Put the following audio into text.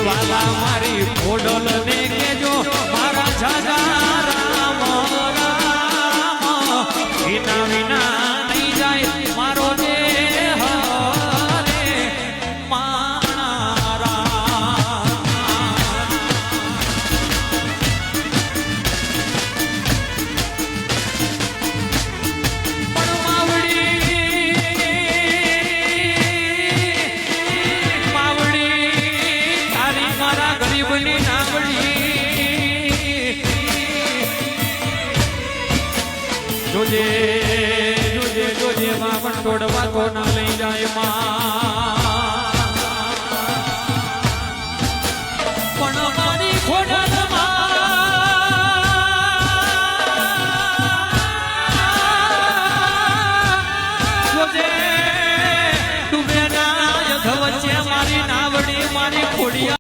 વાલા મારી ખોડલ ને કેજો મારા જાજા રામ રામ વિના વિના નહીં જાય મારો દેહ રે માણા રામ પણ માવડી તારી મારા ગરીબની નાવડી જોજે જોજે જોજે માં પણ તોડવા તો ના લઈ જાય માં